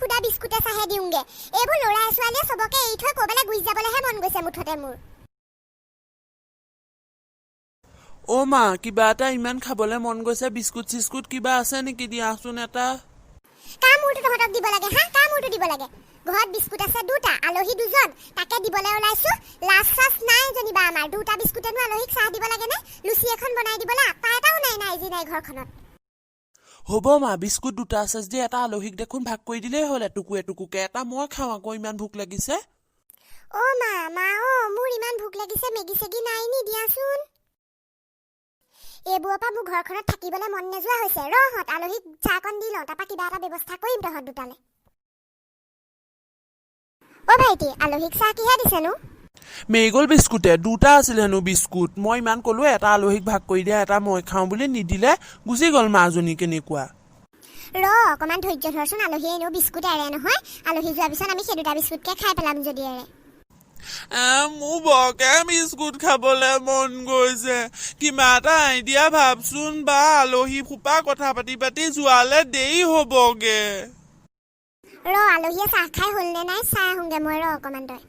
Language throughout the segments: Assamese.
খুদা বিস্কুটে চাহে দিওঁগে এইবোৰ লৰা ছোৱালীয়ে সবকে এই থৈ কোবালে গুই যাবলেহে মন গৈছে মুঠতে মোৰ ও মা কিবা এটা ইমান খাবলে মন গৈছে বিস্কুট সিস্কুট কিবা আছে নেকি দিয়াচোন এটা কাম মুটো তহতক দিব লাগে হা কাম মুটো দিব লাগে ঘৰত বিস্কুট আছে দুটা আলহী দুজন তাকে দিবলে ওলাইছো লাজ সাজ নাই জনিবা আমাৰ দুটা বিস্কুটেনো আলহীক চাহ দিব লাগে নে লুচি এখন বনাই দিবলে আপা এটাও নাই যি নাই ঘৰখনত হ'ব মা বিস্কুট দুটা আছে যে এটা আলহীক দেখোন ভাগ কৰি দিলেই হ'ল এটুকুকে এটা মই খাওঁ আকৌ ইমান ভোক লাগিছে ও মা মোৰ ইমান ভোক লাগিছে মেগি চেগি নাই নি দিয়াচোন এবুৱা মোৰ ঘৰখনত থাকিবলৈ মন নেযোৱা হৈছে ৰহত আলহীক চাহকন দি লওঁ তাৰপা কিবা এটা ব্যৱস্থা কৰিম তহত দুটালে ও ভাইটি আলহীক চাহ কিহে দিছেনো মেগল বিস্কুটে দুটা আছিল হেনো বিস্কুট মই ইমান কলো এটা আলহীক ভাগ কৰি দিয়া এটা মই খাওঁ বুলি নিদিলে গুচি গ'ল মাজনী কেনেকুৱা অকমান ধৈৰ্য ধৰচোন আলহী এনেও বিস্কুট এৰে নহয় আলহী যোৱাৰ পিছত আমি সেই দুটা বিস্কুটকে খাই পেলাম যদি এৰে মোৰ বকে বিস্কুট খাবলে মন গৈছে কিবা এটা আইডিয়া ভাবচোন বা আলহী ফুপা কথা পাতি যোৱালে দেৰি হ'বগে আলহীয়ে চাহ খাই হ'ল নে নাই চাহ আহোঁগে মই অকমান তই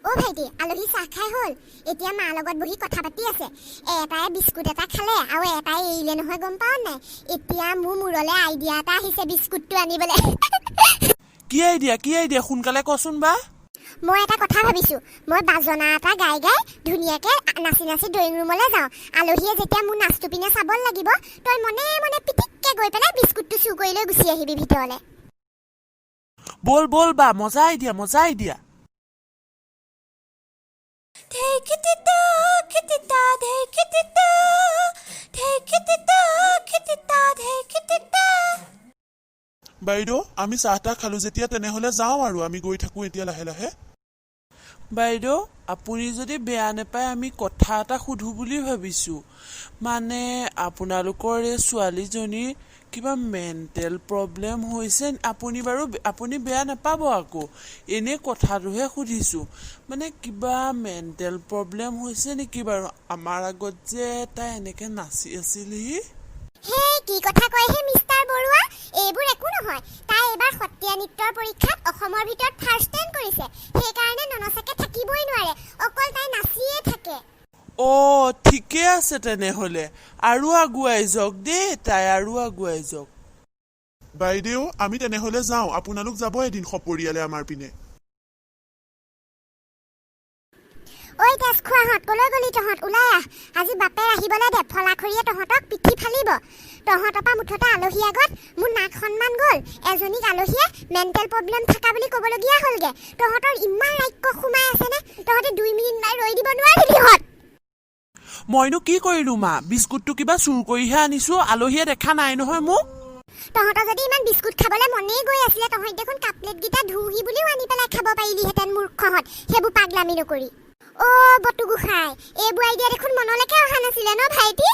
ও ভাইটি আলহী চাহ খাই হ'ল এতিয়া মাৰ লগত বহি কথা পাতি আছে এটাই বিস্কুট এটা খালে আৰু এটাই এৰিলে নহয় গম পাৱ নাই এতিয়া মোৰ মূৰলে আইডিয়া এটা আহিছে বিস্কুটটো আনিবলে কি আইডিয়া সোনকালে কচোন বা মই এটা কথা ভাবিছো মই বাজনা এটা গাই ধুনীয়াকে নাচি ড্ৰয়িং ৰুমলৈ যাওঁ আলহীয়ে যেতিয়া মোৰ নাচটো পিনে চাব লাগিব তই মনে মনে পিটিককে গৈ পেলাই বিস্কুটটো চুৰ কৰি লৈ গুচি আহিবি ভিতৰলে বল বা মজা আইডিয়া বাইদেউ আমি চাহটা খালো যেতিয়া তেনেহলে যাওঁ আৰু আমি গৈ থাকো এতিয়া লাহে লাহে বাইদেউ আপুনি যদি বেয়া নাপায় আমি কথা এটা সুধো বুলি ভাবিছো মানে আপোনালোকৰ এই ছোৱালীজনীৰ কিবা মেণ্টেল প্ৰব্লেম হৈছে আপুনি বেয়া নাপাব আকৌ এনে কথাটোহে সুধিছো মানে কিবা মেণ্টেল প্ৰব্লেম হৈছে নেকি বাৰু আমাৰ আগত যে তাই এনেকে নাচি আছিলি হে কি কথা কয় হে মিষ্টাৰ বৰুৱা এইবোৰ একো নহয় তাই এবাৰ সত্ৰীয়া নৃত্যৰ পৰীক্ষাত অসমৰ ভিতৰত ফাৰ্ষ্ট টাইম কৰিছে সেই কাৰণে ননচাকে থাকিবই নোৱাৰে অকল তাই নাচিয়ে থাকে ঠিকে আছে তেনেহলে আৰু আগুৱাই যাওক দেই তাই আৰু আগুৱাই যাওক বাইদেউ আমি তেনেহলে যাওঁ আপোনালোক যাব এদিন সপৰিয়ালে আমাৰ পিনে ঐ তেজ খোৱাহঁত কলৈ গলি তহঁত ওলাই আহ আজি বাপে আহিবলৈ দে ফলাখৰিয়ে তহঁতক পিঠি ফালিব তহঁতৰ পৰা মুঠতে আলহী আগত মোৰ নাক সন্মান গ'ল এজনীক আলহীয়ে মেণ্টেল প্ৰব্লেম থকা বুলি ক'বলগীয়া হ'লগে তহঁতৰ ইমান ৰাক্য সোমাই আছেনে তহঁতে 2 মিনিট নাই ৰৈ দিব নোৱাৰিলি হত মইনো কি কৰিলো মা বিস্কুটটো কিবা চুৰ কৰিহে আনিছো আলহীয়ে দেখা নাই নহয় মোক তহঁতৰ যদি ইমান বিস্কুট খাবলৈ মনেই গৈ আছিলে তহঁত দেখোন কাপলেটকেইটা ধুহি বুলিও আনি পেলাই খাব পাৰিলিহেঁতেন মূৰ্খহঁত সেইবোৰ পাগলামি নকৰি বটু গোসাঁই এইবোৰ আইডিয়া দেখোন মনলৈকে অহা নাছিলে ন ভাইটি